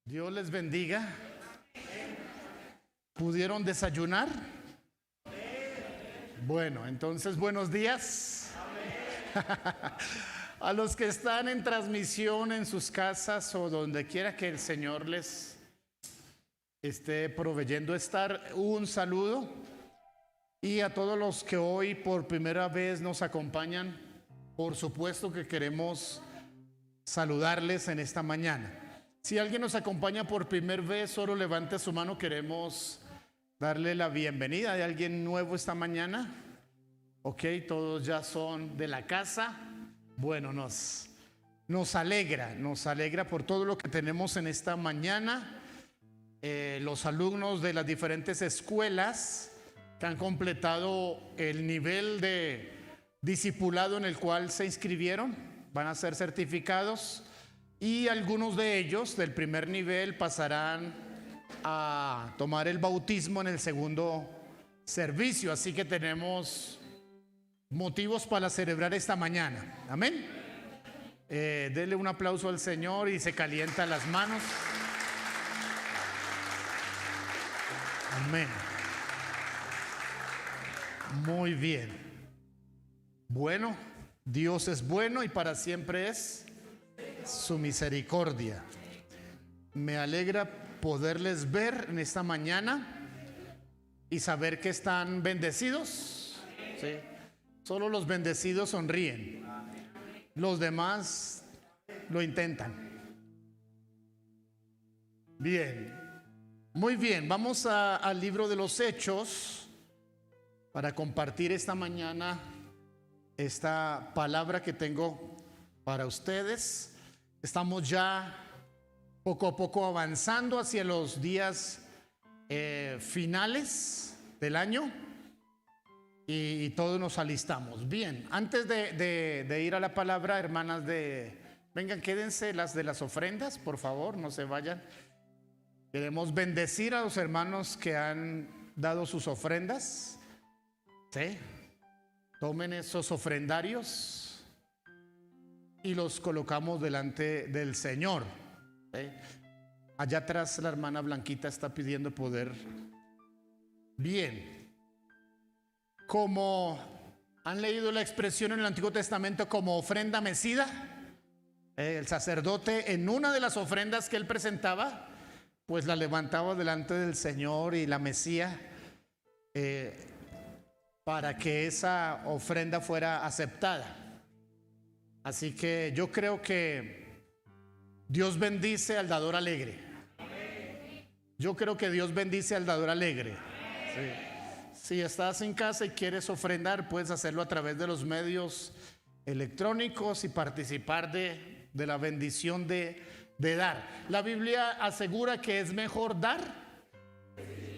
Dios les bendiga. ¿Pudieron desayunar? Bueno, entonces buenos días. A los que están en transmisión en sus casas o donde quiera que el Señor les esté proveyendo estar, un saludo. Y a todos los que hoy por primera vez nos acompañan, por supuesto que queremos saludarles en esta mañana. Si alguien nos acompaña por primera vez, solo levante su mano, queremos darle la bienvenida. ¿Hay alguien nuevo esta mañana? Ok, todos ya son de la casa. Bueno, nos alegra por todo lo que tenemos en esta mañana. Los alumnos de las diferentes escuelas que han completado el nivel de discipulado en el cual se inscribieron van a ser certificados, y algunos de ellos del primer nivel pasarán a tomar el bautismo en el segundo servicio. Así que tenemos motivos para celebrar esta mañana. Amén. Denle un aplauso al Señor y se calientan las manos. Amén. Muy bien. Bueno, Dios es bueno y para siempre es su misericordia. Me alegra poderles ver en esta mañana y saber que están bendecidos. ¿Sí? Solo los bendecidos sonríen. Los demás lo intentan. Bien. Muy bien, vamos al libro de los Hechos para compartir esta mañana esta palabra que tengo para ustedes. Estamos ya poco a poco avanzando hacia los días finales del año y todos nos alistamos. Bien, antes de ir a la palabra, hermanas vengan, quédense las de las ofrendas, por favor, no se vayan. Queremos bendecir a los hermanos que han dado sus ofrendas. ¿Sí? Tomen esos ofrendarios y los colocamos delante del Señor. ¿Sí? Allá atrás la hermana Blanquita está pidiendo poder. Bien. Como han leído la expresión en el Antiguo Testamento como ofrenda mecida, el sacerdote en una de las ofrendas que él presentaba, pues la levantaba delante del Señor y la mecía para que esa ofrenda fuera aceptada. Así que yo creo que Dios bendice al dador alegre. Yo creo que Dios bendice al dador alegre. Sí. Si estás en casa y quieres ofrendar, puedes hacerlo a través de los medios electrónicos y participar de la bendición de dar. La Biblia asegura que es mejor dar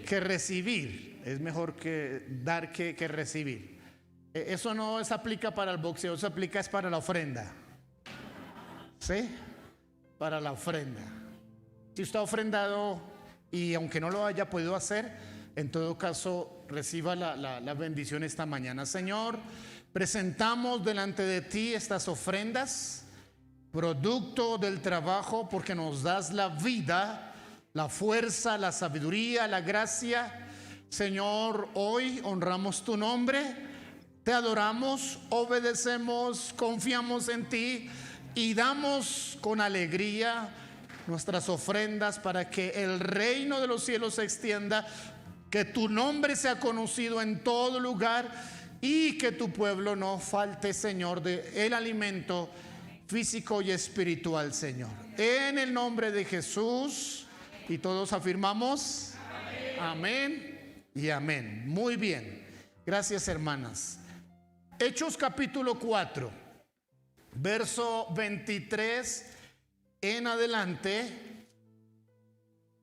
que recibir. Es mejor que dar que recibir. Eso no se aplica para el boxeo, eso aplica es para la ofrenda. ¿Sí? Para la ofrenda. Si usted ha ofrendado y aunque no lo haya podido hacer, en todo caso reciba la bendición esta mañana. Señor, presentamos delante de ti estas ofrendas, producto del trabajo, porque nos das la vida, la fuerza, la sabiduría, la gracia. Señor, hoy honramos tu nombre, te adoramos, obedecemos, confiamos en ti y damos con alegría nuestras ofrendas para que el reino de los cielos se extienda, que tu nombre sea conocido en todo lugar y que tu pueblo no falte, Señor, de el alimento físico y espiritual, Señor. En el nombre de Jesús, y todos afirmamos amén. Amén y amén. Muy bien, gracias, hermanas. Hechos capítulo 4, verso 23 en adelante.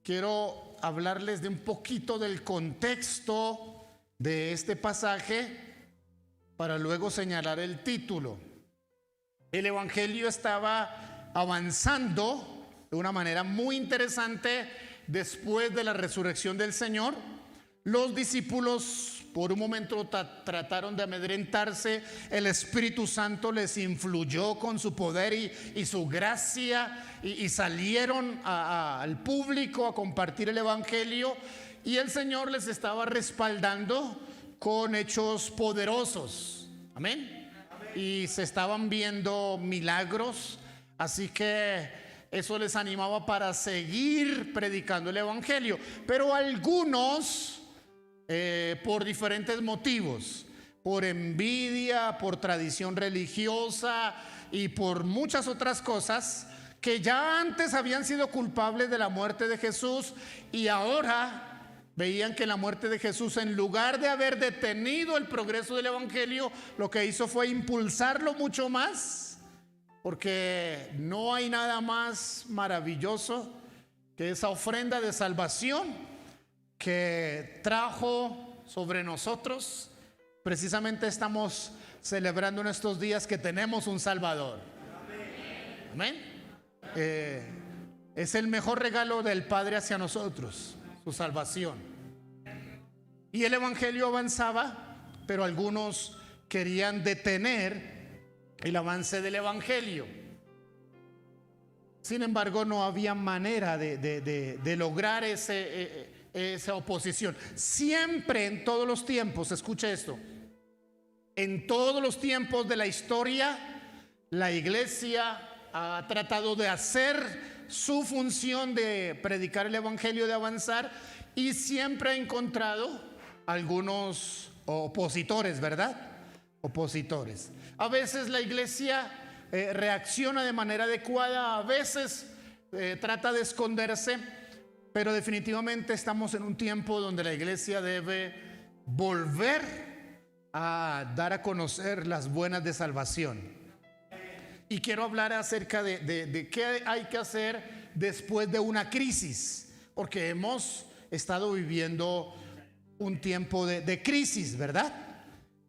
Quiero hablarles de un poquito del contexto de este pasaje para luego señalar el título. El evangelio estaba avanzando de una manera muy interesante después de la resurrección del Señor. Los discípulos por un momento trataron de amedrentarse. El Espíritu Santo les influyó con su poder y su gracia, y salieron al público a compartir el Evangelio, y el Señor les estaba respaldando con hechos poderosos. Amén. Y se estaban viendo milagros, así que eso les animaba para seguir predicando el Evangelio. Pero algunos, por diferentes motivos, por envidia, por tradición religiosa y por muchas otras cosas, que ya antes habían sido culpables de la muerte de Jesús, y ahora veían que la muerte de Jesús, en lugar de haber detenido el progreso del Evangelio, lo que hizo fue impulsarlo mucho más, porque no hay nada más maravilloso que esa ofrenda de salvación que trajo sobre nosotros. Precisamente estamos celebrando en estos días que tenemos un Salvador. Amén. Es el mejor regalo del Padre hacia nosotros, su salvación. Y el Evangelio avanzaba, pero algunos querían detener el avance del Evangelio. Sin embargo, no había manera de lograr esa oposición. Siempre, en todos los tiempos, escuche esto, en todos los tiempos de la historia, la iglesia ha tratado de hacer su función de predicar el Evangelio, de avanzar, y siempre ha encontrado algunos opositores, ¿verdad? Opositores. A veces la iglesia reacciona de manera adecuada, a veces trata de esconderse, pero definitivamente estamos en un tiempo donde la iglesia debe volver a dar a conocer las buenas de salvación. Y quiero hablar acerca de qué hay que hacer después de una crisis, porque hemos estado viviendo un tiempo de crisis, ¿verdad?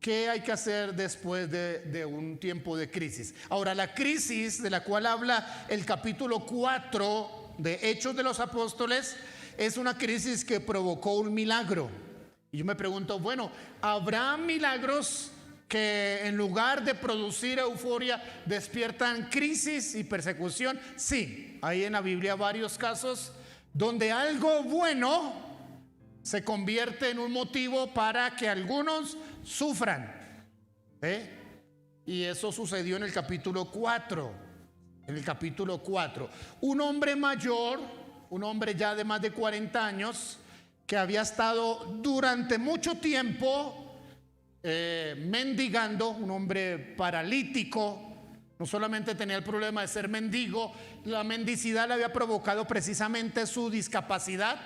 ¿Qué hay que hacer después de un tiempo de crisis? Ahora, la crisis de la cual habla el capítulo 4 de Hechos de los Apóstoles es una crisis que provocó un milagro. Y yo me pregunto, bueno, ¿habrá milagros que en lugar de producir euforia despiertan crisis y persecución? Sí, hay en la Biblia varios casos donde algo bueno se convierte en un motivo para que algunos sufran. Y eso sucedió en el capítulo 4. En el capítulo 4, un hombre mayor, un hombre ya de más de 40 años, que había estado durante mucho tiempo mendigando, un hombre paralítico. No solamente tenía el problema de ser mendigo, la mendicidad le había provocado precisamente su discapacidad,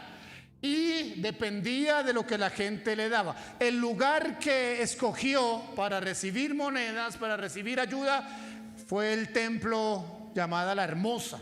y dependía de lo que la gente le daba. El lugar que escogió para recibir monedas, para recibir ayuda, fue el templo llamada La Hermosa.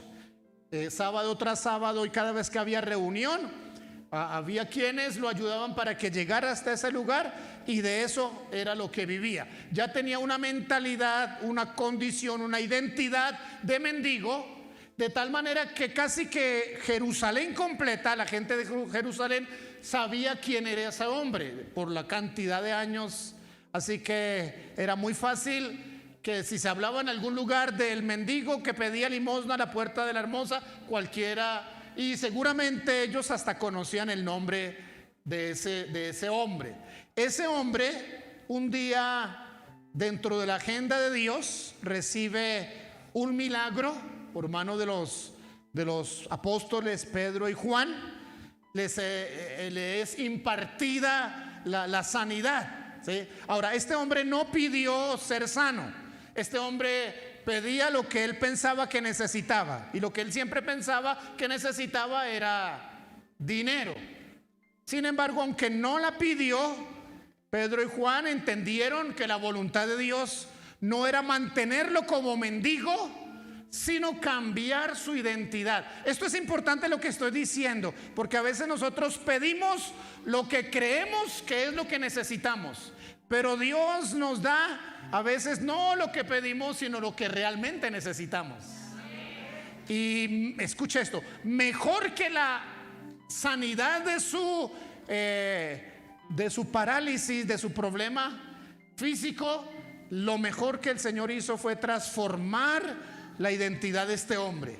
Sábado tras sábado, y cada vez que había reunión, había quienes lo ayudaban para que llegara hasta ese lugar, y de eso era lo que vivía. Ya tenía una mentalidad, una condición, una identidad de mendigo, de tal manera que casi que Jerusalén completa, la gente de Jerusalén, sabía quién era ese hombre por la cantidad de años. Así que era muy fácil que si se hablaba en algún lugar del mendigo que pedía limosna a la puerta de La Hermosa, cualquiera, y seguramente ellos hasta conocían el nombre de ese hombre. Ese hombre, un día, dentro de la agenda de Dios, recibe un milagro por mano de los apóstoles Pedro y Juan. Le es impartida la sanidad, ¿sí? Ahora, este hombre no pidió ser sano. Este hombre pedía lo que él pensaba que necesitaba, y lo que él siempre pensaba que necesitaba era dinero. Sin embargo, aunque no la pidió, Pedro y Juan entendieron que la voluntad de Dios no era mantenerlo como mendigo, sino cambiar su identidad. Esto es importante lo que estoy diciendo, porque a veces nosotros pedimos lo que creemos que es lo que necesitamos, pero Dios nos da a veces no lo que pedimos, sino lo que realmente necesitamos. Y escucha esto, mejor que la sanidad de de su parálisis, de su problema físico, lo mejor que el Señor hizo fue transformar la identidad de este hombre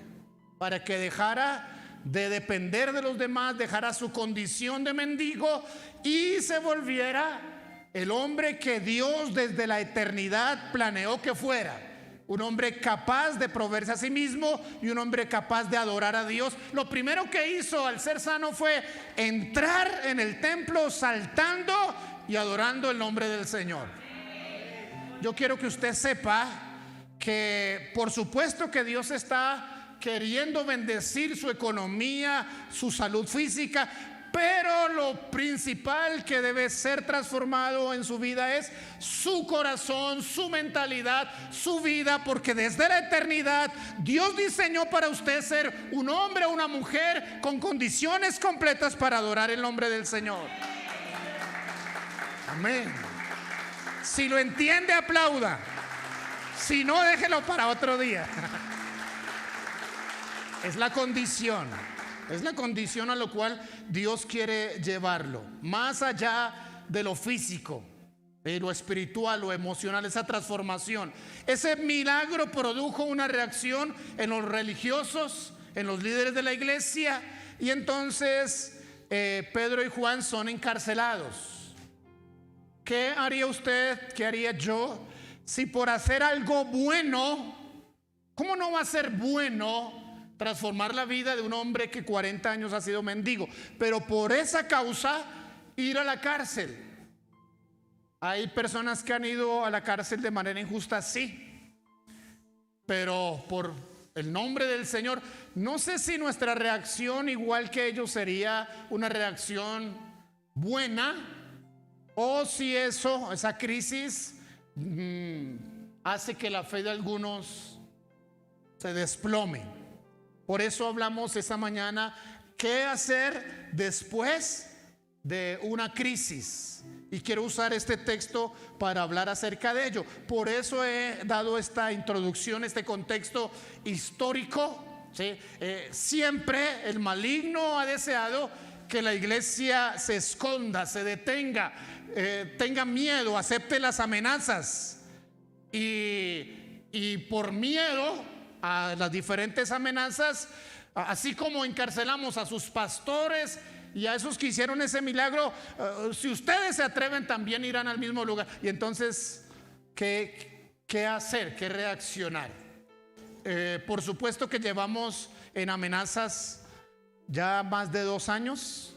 para que dejara de depender de los demás, dejara su condición de mendigo y se volviera el hombre que Dios desde la eternidad planeó que fuera. Un hombre capaz de proveerse a sí mismo y un hombre capaz de adorar a Dios. Lo primero que hizo al ser sano fue entrar en el templo saltando y adorando el nombre del Señor. Yo quiero que usted sepa que por supuesto que Dios está queriendo bendecir su economía, su salud física, pero lo principal que debe ser transformado en su vida es su corazón, su mentalidad, su vida, porque desde la eternidad Dios diseñó para usted ser un hombre o una mujer con condiciones completas para adorar el nombre del Señor. Amén. Si lo entiende, aplauda. Si no, déjelo para otro día. Es la condición. Es la condición a lo cual Dios quiere llevarlo. Más allá de lo físico, de lo espiritual, lo emocional, esa transformación. Ese milagro produjo una reacción en los religiosos, en los líderes de la iglesia. Y entonces Pedro y Juan son encarcelados. ¿Qué haría usted? ¿Qué haría yo? Si por hacer algo bueno, ¿cómo no va a ser bueno transformar la vida de un hombre que 40 años ha sido mendigo, pero por esa causa ir a la cárcel? Hay personas que han ido a la cárcel de manera injusta, sí, pero por el nombre del Señor. No sé si nuestra reacción, igual que ellos, sería una reacción buena, o si esa crisis hace que la fe de algunos se desplome. Por eso hablamos esta mañana qué hacer después de una crisis. Y quiero usar este texto para hablar acerca de ello. Por eso he dado esta introducción, este contexto histórico, ¿sí? Siempre el maligno ha deseado que la iglesia se esconda, se detenga, tenga miedo, acepte las amenazas. Y por miedo a las diferentes amenazas, así como encarcelamos a sus pastores y a esos que hicieron ese milagro, si ustedes se atreven, también irán al mismo lugar. Y entonces, ¿qué hacer? ¿Qué reaccionar? Por supuesto que llevamos en amenazas ya más de 2 años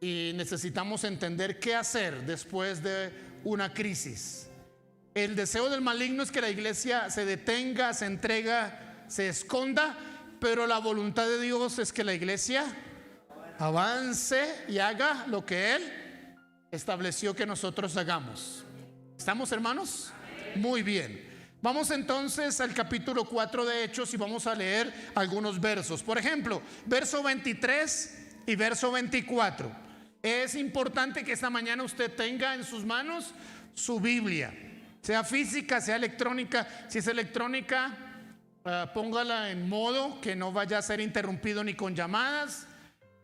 y necesitamos entender qué hacer después de una crisis. El deseo del maligno es que la iglesia se detenga, se entrega, se esconda, pero la voluntad de Dios es que la iglesia avance y haga lo que Él estableció que nosotros hagamos. ¿Estamos, hermanos? Muy bien. Vamos entonces al capítulo 4 de Hechos y vamos a leer algunos versos. Por ejemplo, verso 23 y verso 24. Es importante que esta mañana usted tenga en sus manos su Biblia, sea física, sea electrónica. Si es electrónica, póngala en modo que no vaya a ser interrumpido ni con llamadas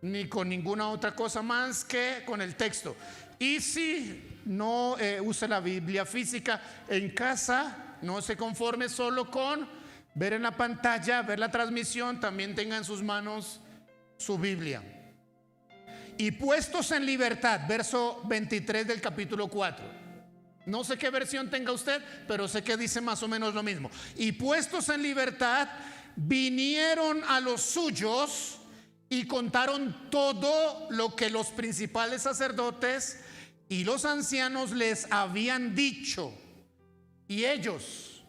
ni con ninguna otra cosa más que con el texto. Y si no use la Biblia física en casa, no se conforme solo con ver en la pantalla, ver la transmisión, también tenga en sus manos su Biblia. Y puestos en libertad, verso 23 del capítulo 4. No sé qué versión tenga usted, pero sé que dice más o menos lo mismo. Y puestos en libertad, vinieron a los suyos y contaron todo lo que los principales sacerdotes y los ancianos les habían dicho. Y ellos,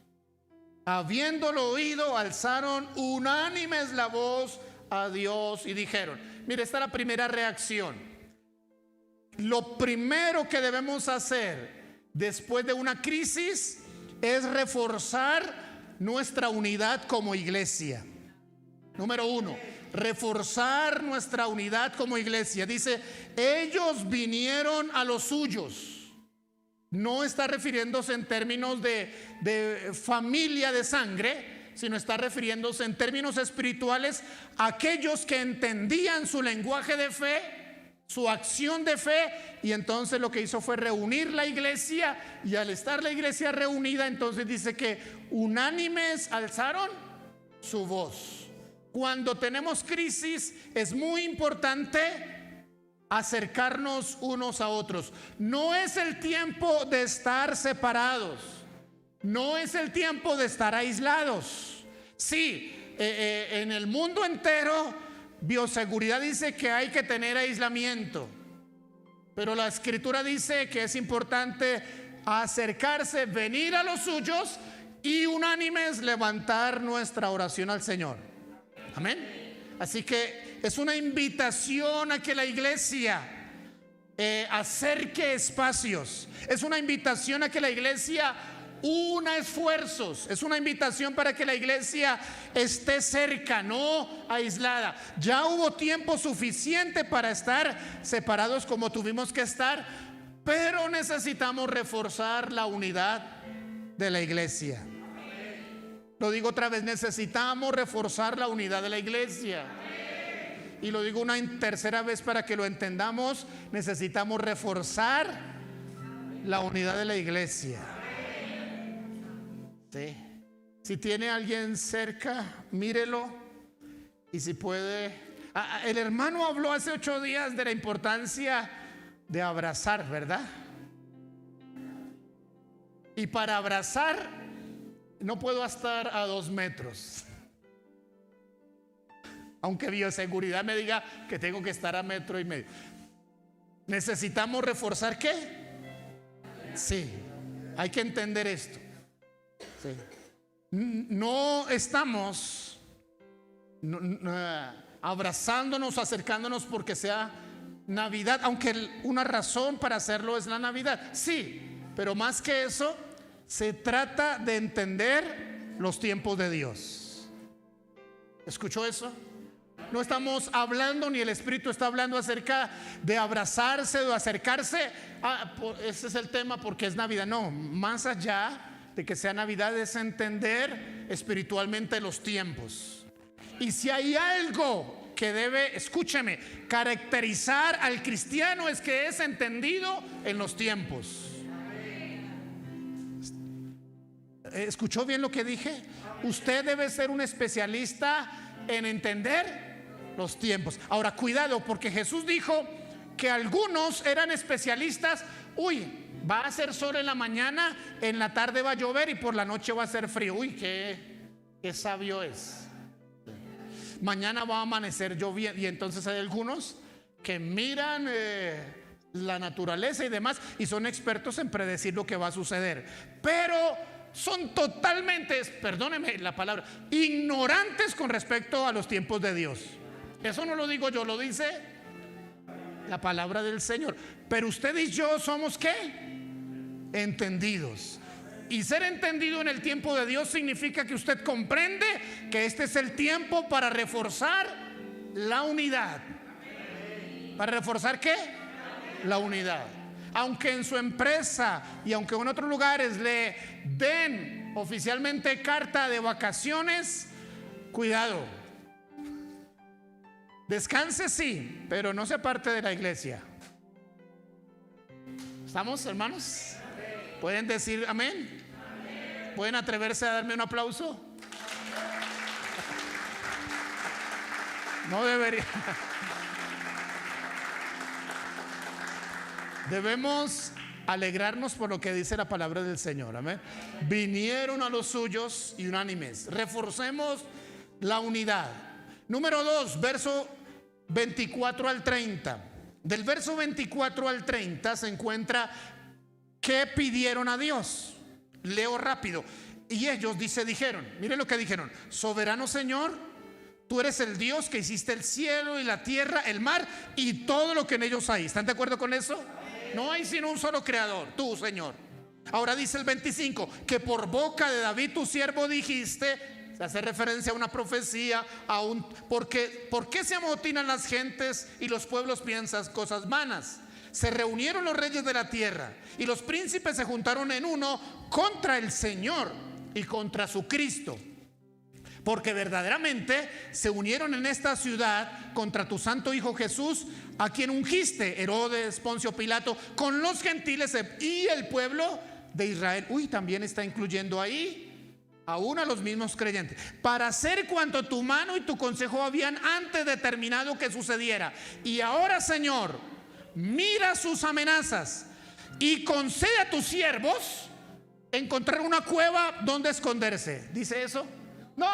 habiéndolo oído, alzaron unánimes la voz a Dios y dijeron: mire, esta es la primera reacción. Lo primero que debemos hacer después de una crisis es reforzar nuestra unidad como iglesia. Número 1, reforzar nuestra unidad como iglesia. Dice, ellos vinieron a los suyos. No está refiriéndose en términos de familia de sangre, sino está refiriéndose en términos espirituales a aquellos que entendían su lenguaje de fe su acción de fe, y entonces lo que hizo fue reunir la iglesia, y al estar la iglesia reunida, entonces dice que unánimes alzaron su voz. Cuando tenemos crisis es muy importante acercarnos unos a otros. No es el tiempo de estar separados, no es el tiempo de estar aislados. Sí, en el mundo entero bioseguridad dice que hay que tener aislamiento, pero la escritura dice que es importante acercarse, venir a los suyos y unánimes levantar nuestra oración al Señor. Amén. Así que es una invitación a que la iglesia acerque espacios. Es una invitación a que la iglesia una esfuerzos. Es una invitación para que la iglesia esté cerca, no aislada. Ya hubo tiempo suficiente para estar separados como tuvimos que estar, pero necesitamos reforzar la unidad de la iglesia. Lo digo otra vez, necesitamos reforzar la unidad de la iglesia. Y lo digo una tercera vez para que lo entendamos, necesitamos reforzar la unidad de la iglesia. Sí. Si tiene alguien cerca, mírelo, y si puede. El hermano habló hace 8 días de la importancia de abrazar, ¿verdad? Y para abrazar no puedo estar a 2 metros, aunque bioseguridad me diga que tengo que estar a 1,5 metros. Necesitamos reforzar, ¿qué? Sí, hay que entender esto. Sí. No estamos abrazándonos, acercándonos porque sea Navidad, aunque una razón para hacerlo es la Navidad. Sí, pero más que eso, se trata de entender los tiempos de Dios. ¿Escuchó eso? No estamos hablando, ni el Espíritu está hablando acerca de abrazarse, de acercarse. Ese es el tema porque es Navidad. No, más allá de que sea Navidad es entender espiritualmente los tiempos. Y si hay algo que debe, escúcheme, caracterizar al cristiano, es que es entendido en los tiempos. ¿Escuchó bien lo que dije? Usted debe ser un especialista en entender los tiempos. Ahora, cuidado, porque Jesús dijo que algunos eran especialistas. Uy, va a hacer sol en la mañana, en la tarde va a llover y por la noche va a hacer frío. Uy, qué sabio es. Mañana va a amanecer lloviendo. Y entonces hay algunos que miran la naturaleza y demás y son expertos en predecir lo que va a suceder, pero son totalmente, perdóneme la palabra, ignorantes con respecto a los tiempos de Dios. Eso no lo digo yo, lo dice la palabra del Señor. Pero usted y yo somos ¿qué? Entendidos. Y ser entendido en el tiempo de Dios significa que usted comprende que este es el tiempo para reforzar la unidad. ¿Para reforzar qué? La unidad. Aunque en su empresa y aunque en otros lugares le den oficialmente carta de vacaciones, cuidado. Descanse sí, pero no se aparte de la iglesia. ¿Estamos, hermanos? ¿Pueden decir amén? ¿Pueden atreverse a darme un aplauso? No debería. Debemos alegrarnos por lo que dice la palabra del Señor. Amén. Vinieron a los suyos y unánimes. Reforcemos la unidad. Número 2, verso 24 al 30. Del verso 24 al 30 se encuentra ¿qué pidieron a Dios? Leo rápido. Y ellos dijeron, miren lo que dijeron: soberano Señor, tú eres el Dios que hiciste el cielo y la tierra, el mar y todo lo que en ellos hay. ¿Están de acuerdo con eso? No hay sino un solo creador, tú, Señor. Ahora dice el 25, que por boca de David tu siervo dijiste. Se hace referencia a una profecía, ¿por qué se amotinan las gentes y los pueblos piensan cosas vanas? Se reunieron los reyes de la tierra y los príncipes se juntaron en uno contra el Señor y contra su Cristo. porque verdaderamente se unieron en esta ciudad contra tu santo Hijo Jesús, a quien ungiste, Herodes, Poncio Pilato, con los gentiles y el pueblo de Israel. Uy, también está incluyendo ahí aún a los mismos creyentes, para hacer cuanto tu mano y tu consejo habían antes determinado que sucediera. Y ahora, Señor, mira sus amenazas y concede a tus siervos encontrar una cueva donde esconderse. ¿Dice eso? No.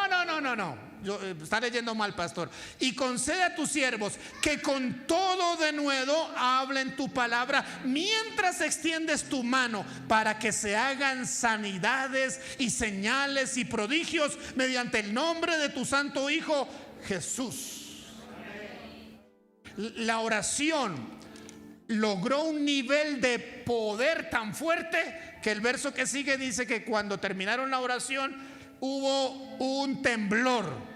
Está leyendo mal, pastor. Y concede a tus siervos que con todo denuedo hablen tu palabra mientras extiendes tu mano, para que se hagan sanidades y señales y prodigios mediante el nombre de tu santo Hijo Jesús. La oración logró un nivel de poder tan fuerte que el verso que sigue dice que cuando terminaron la oración hubo un temblor.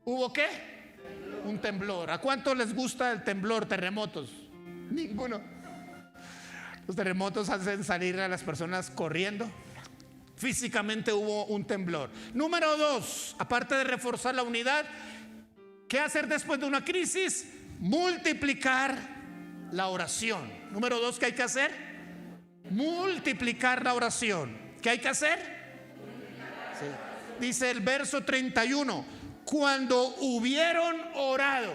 ¿Hubo qué? Un temblor. ¿A cuántos les gusta el temblor, terremotos? Ninguno. Los terremotos hacen salir a las personas corriendo. Físicamente hubo un temblor. Número 2, aparte de reforzar la unidad, ¿qué hacer después de una crisis? Multiplicar la oración. Número 2, ¿qué hay que hacer? Multiplicar la oración. ¿Qué hay que hacer? Sí. Dice el verso 31, cuando hubieron orado.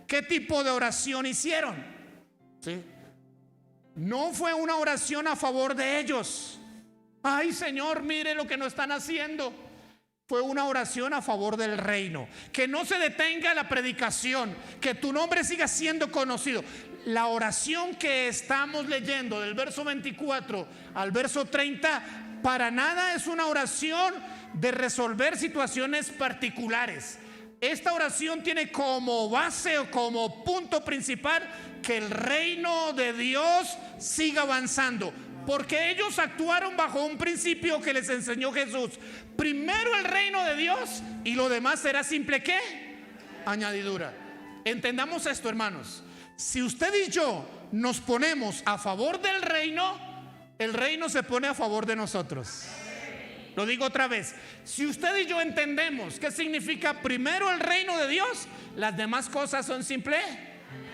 ¿Qué tipo de oración hicieron? ¿Sí? No fue una oración a favor de ellos. Ay, Señor, mire lo que nos están haciendo. Fue una oración a favor del reino. Que no se detenga la predicación, que tu nombre siga siendo conocido. La oración que estamos leyendo del verso 24 al verso 30 para nada es una oración de resolver situaciones particulares. Esta oración tiene como base o como punto principal que el reino de Dios siga avanzando, porque ellos actuaron bajo un principio que les enseñó Jesús. Primero el reino de Dios y lo demás será simple ¿qué? Añadidura. Entendamos esto, hermanos. Si usted y yo nos ponemos a favor del reino, el reino se pone a favor de nosotros. Lo digo otra vez. Si usted y yo entendemos qué significa primero el reino de Dios, las demás cosas son simple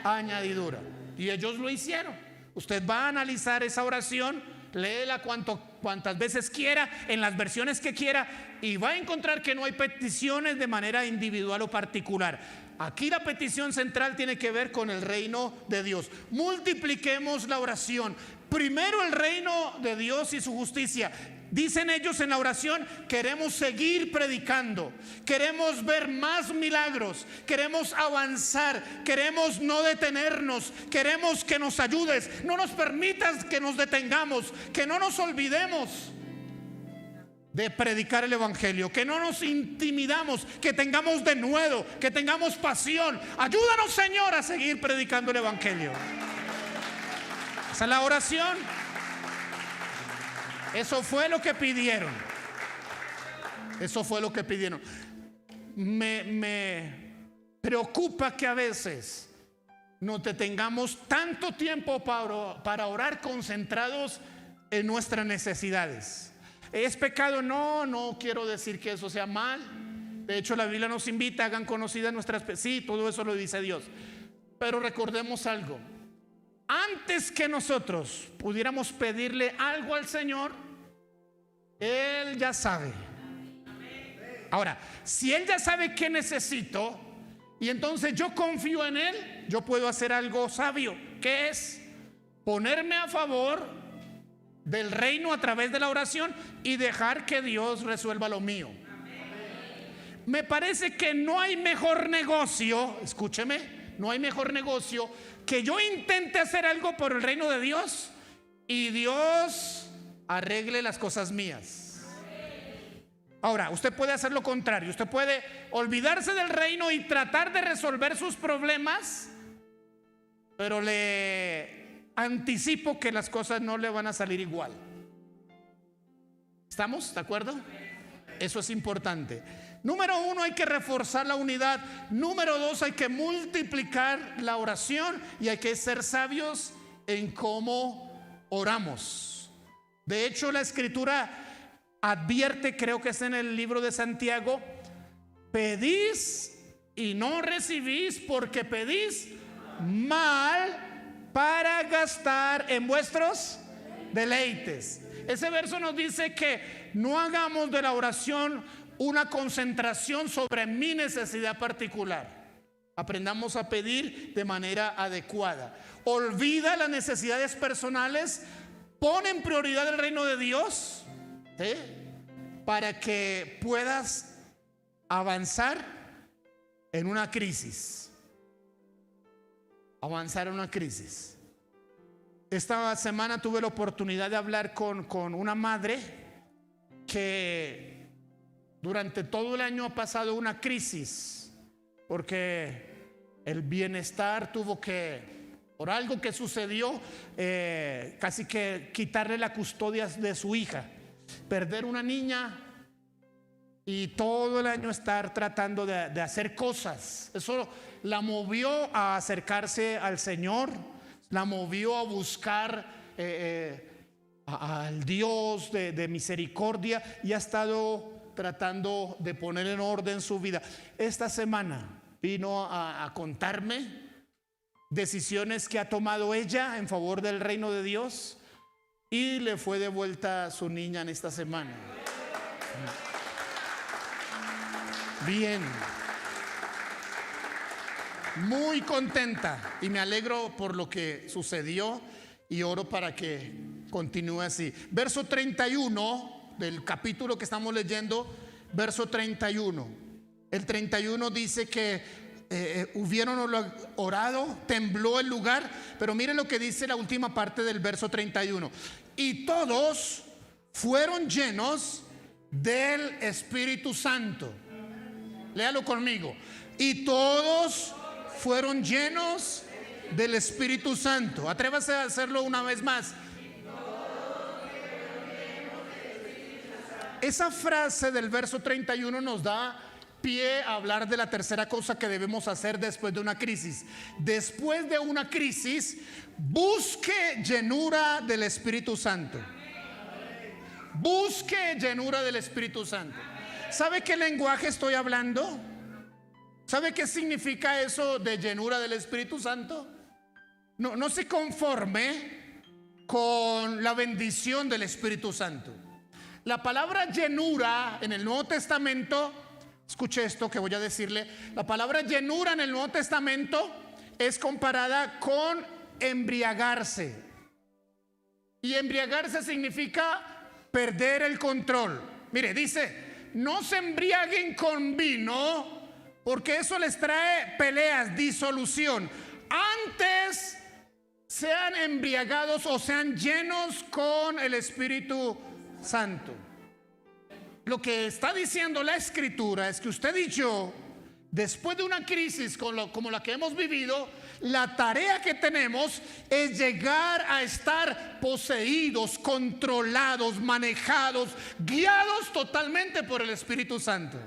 añadidura. Y ellos lo hicieron. Usted va a analizar esa oración, léela cuantas veces quiera, en las versiones que quiera, y va a encontrar que no hay peticiones de manera individual o particular. Aquí la petición central tiene que ver con el reino de Dios. Multipliquemos la oración. Primero el reino de Dios y su justicia. Dicen ellos en la oración, queremos seguir predicando, queremos ver más milagros, queremos avanzar, queremos no detenernos, queremos que nos ayudes, no nos permitas que nos detengamos, que no nos olvidemos de predicar el evangelio, que no nos intimidamos, que tengamos denuedo, que tengamos pasión. Ayúdanos, Señor, a seguir predicando el evangelio. Esa es la oración. Eso fue lo que pidieron. Me preocupa que a veces nos detengamos tanto tiempo para orar concentrados en nuestras necesidades. ¿Es pecado? No quiero decir que eso sea mal. De hecho, la Biblia nos invita, hagan conocidas nuestras. Sí, todo eso lo dice Dios. Pero recordemos algo. Antes que nosotros pudiéramos pedirle algo al Señor, Él ya sabe. Ahora, si Él ya sabe qué necesito y entonces yo confío en Él, yo puedo hacer algo sabio, que es ponerme a favor del reino a través de la oración y dejar que Dios resuelva lo mío. Me parece que no hay mejor negocio, escúcheme, no hay mejor negocio que yo intente hacer algo por el reino de Dios y Dios arregle las cosas mías. Ahora, usted puede hacer lo contrario. Usted puede olvidarse del reino y tratar de resolver sus problemas, pero le anticipo que las cosas no le van a salir igual. ¿Estamos de acuerdo? Eso es importante. Número 1, hay que reforzar la unidad. Número 2, hay que multiplicar la oración y hay que ser sabios en cómo oramos. De hecho, la Escritura advierte, creo que es en el libro de Santiago: pedís y no recibís porque pedís mal para gastar en vuestros deleites. Ese verso nos dice que no hagamos de la oración una concentración sobre mi necesidad particular. Aprendamos a pedir de manera adecuada. Olvida las necesidades personales, pon en prioridad el reino de Dios, ¿sí?, para que puedas avanzar en una crisis. Avanzar en una crisis. Esta semana tuve la oportunidad de hablar con una madre que durante todo el año ha pasado una crisis, porque el bienestar tuvo que, por algo que sucedió, casi que quitarle la custodia de su hija, perder una niña y todo el año estar tratando de hacer cosas. Eso la movió a acercarse al Señor, la movió a buscar al Dios de misericordia, y ha estado tratando de poner en orden su vida. Esta semana vino a contarme decisiones que ha tomado ella en favor del reino de Dios, y le fue devuelta su niña en esta semana. Bien, muy contenta, y me alegro por lo que sucedió y oro para que continúe así. Verso 31 del capítulo que estamos leyendo, verso 31. El 31 dice que hubieron orado, tembló el lugar, pero miren lo que dice la última parte del verso 31. Y todos fueron llenos del Espíritu Santo. Léalo conmigo. Y todos fueron llenos del Espíritu Santo. Atrévase a hacerlo una vez más. Esa frase del verso 31 nos da pie a hablar de la tercera cosa que debemos hacer después de una crisis. Después de una crisis, busque llenura del Espíritu Santo. Busque llenura del Espíritu Santo. ¿Sabe qué lenguaje estoy hablando? ¿Sabe qué significa eso de llenura del Espíritu Santo? No se conforme con la bendición del Espíritu Santo. La palabra llenura en el Nuevo Testamento, escuche esto que voy a decirle. La palabra llenura en el Nuevo Testamento es comparada con embriagarse. Y embriagarse significa perder el control. Mire, dice: no se embriaguen con vino, porque eso les trae peleas, disolución. Antes sean embriagados o sean llenos con el Espíritu Santo. Lo que está diciendo la Escritura es que usted y yo, después de una crisis como la que hemos vivido, la tarea que tenemos es llegar a estar poseídos, controlados, manejados, guiados totalmente por el Espíritu Santo.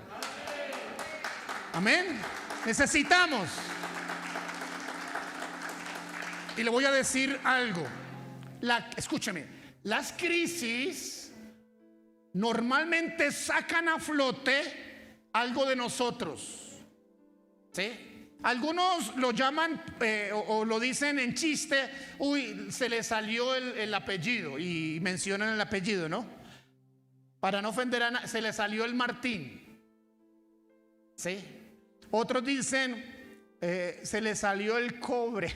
Amén. Necesitamos. Y le voy a decir algo. Escúcheme. Las crisis normalmente sacan a flote algo de nosotros, ¿sí? Algunos lo llaman o lo dicen en chiste: uy, se le salió el apellido, y mencionan el apellido, ¿no? Para no ofender a nadie, se le salió el Martín, ¿sí? Otros dicen se le salió el cobre.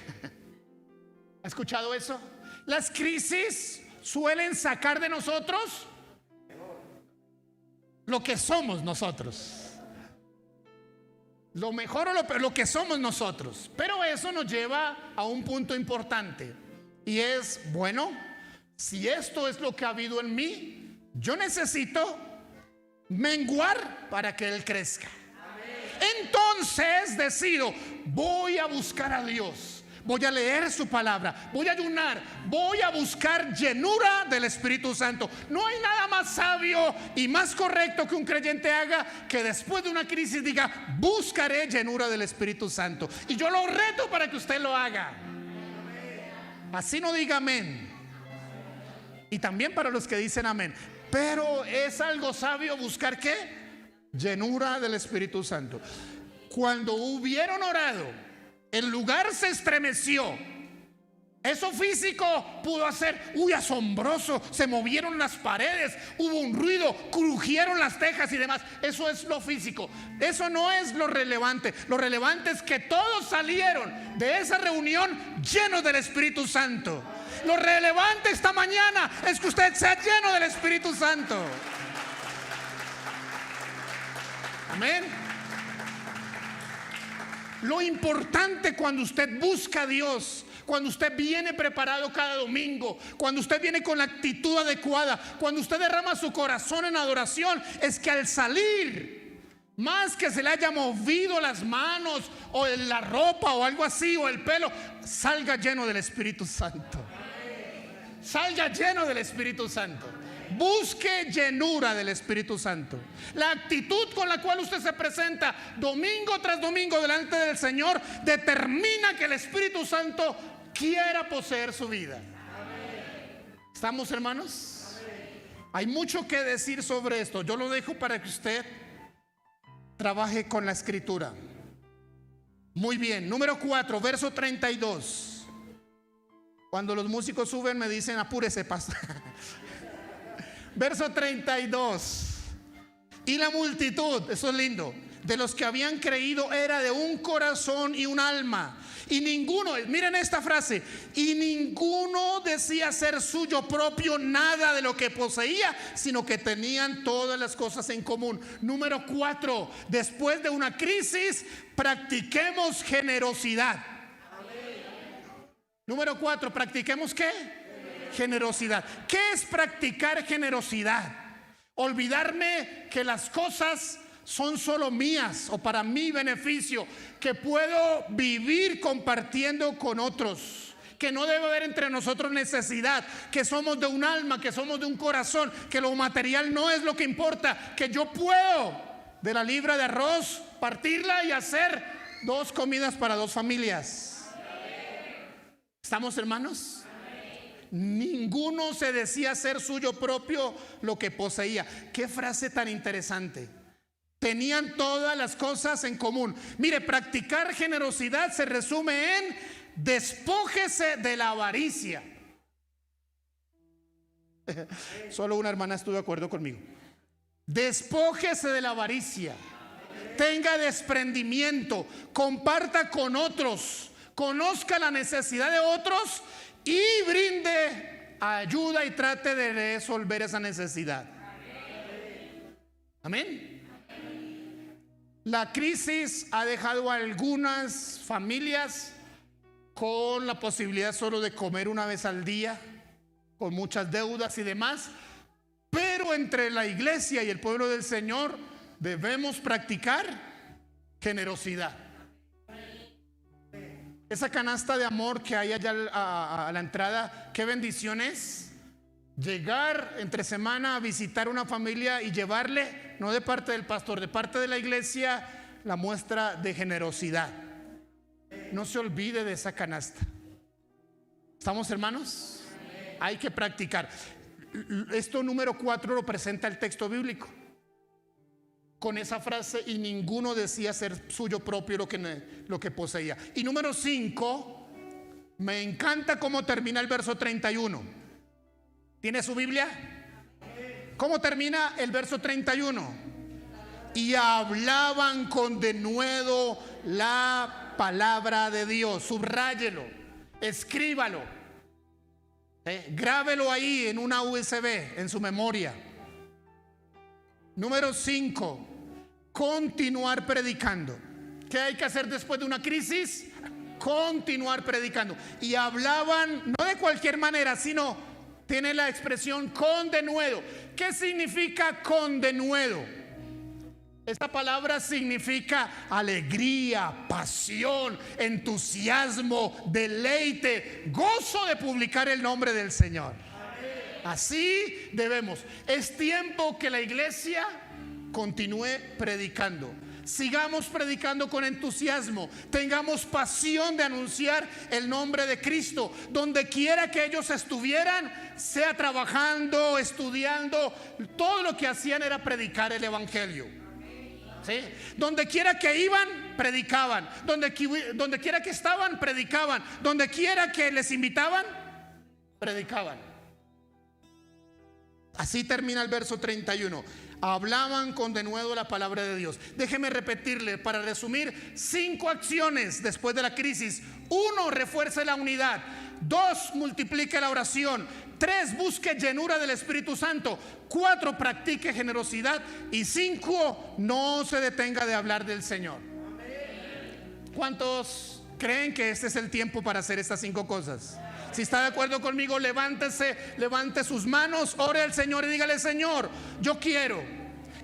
¿Ha escuchado eso? Las crisis suelen sacar de nosotros lo que somos nosotros. Lo mejor o lo que somos nosotros. Pero eso nos lleva a un punto importante, y es: bueno, si esto es lo que ha habido en mí, yo necesito menguar para que Él crezca. Entonces decido: voy a buscar a Dios, voy a leer su palabra, voy a ayunar, voy a buscar llenura del Espíritu Santo. No hay nada más sabio y más correcto que un creyente haga que después de una crisis diga: buscaré llenura del Espíritu Santo. Y yo lo reto para que usted lo haga. Así no diga amén. Y también para los que dicen amén. Pero es algo sabio buscar ¿qué? Llenura del Espíritu Santo. Cuando hubieron orado, el lugar se estremeció. Eso físico pudo hacer, asombroso, se movieron las paredes, hubo un ruido, crujieron las tejas y demás. Eso es lo físico. Eso no es lo relevante. Lo relevante es que todos salieron de esa reunión llenos del Espíritu Santo. Lo relevante esta mañana es que usted sea lleno del Espíritu Santo. Amén. Lo importante cuando usted busca a Dios, cuando usted viene preparado cada domingo, cuando usted viene con la actitud adecuada, cuando usted derrama su corazón en adoración, es que al salir, más que se le haya movido las manos o la ropa o algo así o el pelo, salga lleno del Espíritu Santo. Salga lleno del Espíritu Santo. Busque llenura del Espíritu Santo. La actitud con la cual usted se presenta domingo tras domingo delante del Señor determina que el Espíritu Santo quiera poseer su vida. ¿Estamos, hermanos? Hay mucho que decir sobre esto. Yo lo dejo para que usted trabaje con la Escritura. Muy bien, número 4, verso 32. Cuando los músicos suben me dicen apúrese, pastor. Verso 32. Y la multitud, eso es lindo, de los que habían creído era de un corazón y un alma. Y ninguno, miren esta frase, y ninguno decía ser suyo propio nada de lo que poseía, sino que tenían todas las cosas en común. Número 4, después de una crisis, practiquemos generosidad. Número 4, practiquemos ¿qué? Generosidad. ¿Qué es practicar generosidad? Olvidarme que las cosas son solo mías o para mi beneficio, que puedo vivir compartiendo con otros, que no debe haber entre nosotros necesidad, que somos de un alma, que somos de un corazón, que lo material no es lo que importa, que yo puedo de la libra de arroz partirla y hacer 2 comidas para 2 familias. ¿Estamos, hermanos? Ninguno se decía ser suyo propio lo que poseía. Qué frase tan interesante. Tenían todas las cosas en común. Mire, practicar generosidad se resume en despójese de la avaricia. Solo una hermana estuvo de acuerdo conmigo. Despójese de la avaricia. Tenga desprendimiento. Comparta con otros. Conozca la necesidad de otros y brinde ayuda y trate de resolver esa necesidad. Amén. La crisis ha dejado a algunas familias con la posibilidad solo de comer una vez al día, con muchas deudas y demás. Pero entre la iglesia y el pueblo del Señor debemos practicar generosidad. Esa canasta de amor que hay allá a la entrada, qué bendición es llegar entre semana a visitar una familia y llevarle, no de parte del pastor, de parte de la iglesia, la muestra de generosidad. No se olvide de esa canasta. ¿Estamos, hermanos? Hay que practicar. Esto número 4 lo presenta el texto bíblico con esa frase, y ninguno decía ser suyo propio lo que poseía. Y número 5, me encanta cómo termina el verso 31. ¿Tiene su Biblia? ¿Cómo termina el verso 31? Y hablaban con denuedo la palabra de Dios. Subráyelo, escríbalo, grábelo ahí en una USB, en su memoria. Número 5, continuar predicando. ¿Qué hay que hacer después de una crisis? Continuar predicando. Y hablaban no de cualquier manera, sino tiene la expresión con denuedo. ¿Qué significa con denuedo? Esta palabra significa alegría, pasión, entusiasmo, deleite, gozo de publicar el nombre del Señor. Así debemos. Es tiempo que la iglesia continúe predicando. Sigamos predicando con entusiasmo. Tengamos pasión de anunciar el nombre de Cristo. Donde quiera que ellos estuvieran, sea trabajando, estudiando, todo lo que hacían era predicar el evangelio. ¿Sí? Donde quiera que iban, predicaban. Donde quiera que estaban, predicaban. Donde quiera que les invitaban, predicaban. Así termina el verso 31. Hablaban con denuedo la palabra de Dios. Déjeme repetirle para resumir 5 acciones después de la crisis. 1, refuerce la unidad. 2, multiplique la oración. 3, busque llenura del Espíritu Santo. 4, practique generosidad. Y 5, no se detenga de hablar del Señor. ¿Cuántos creen que este es el tiempo para hacer estas 5 cosas? Si está de acuerdo conmigo, levántese, levante sus manos, ore al Señor y dígale: Señor, yo quiero.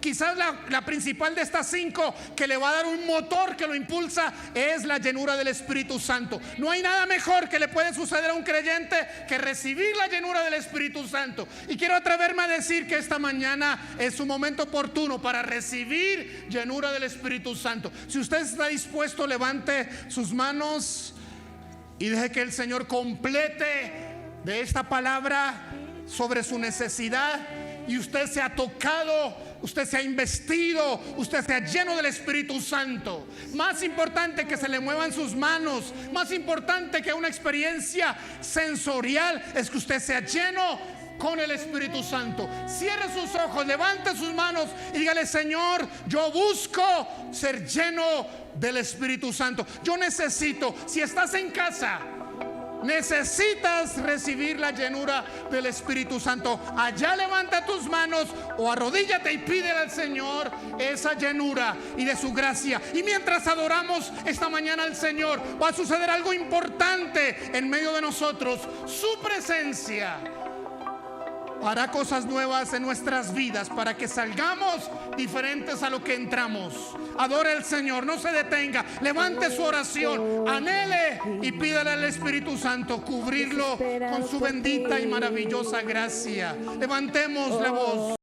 Quizás la principal de estas 5 que le va a dar un motor que lo impulsa es la llenura del Espíritu Santo. No hay nada mejor que le puede suceder a un creyente que recibir la llenura del Espíritu Santo. Y quiero atreverme a decir que esta mañana es un momento oportuno para recibir llenura del Espíritu Santo. Si usted está dispuesto, levante sus manos y deje que el Señor complete de esta palabra sobre su necesidad. Y usted se ha tocado, usted se ha investido, usted se ha lleno del Espíritu Santo. Más importante que se le muevan sus manos, más importante que una experiencia sensorial, es que usted sea lleno con el Espíritu Santo. Cierre sus ojos, levante sus manos y dígale: Señor, yo busco ser lleno del Espíritu Santo. Yo necesito, si estás en casa, necesitas recibir la llenura del Espíritu Santo. Allá levanta tus manos o arrodíllate y pídele al Señor esa llenura y de su gracia. Y mientras adoramos esta mañana al Señor, va a suceder algo importante en medio de nosotros. Su presencia hará cosas nuevas en nuestras vidas para que salgamos diferentes a lo que entramos. Adore al Señor, no se detenga, levante su oración, anhele y pídale al Espíritu Santo cubrirlo con su bendita y maravillosa gracia. Levantemos la voz.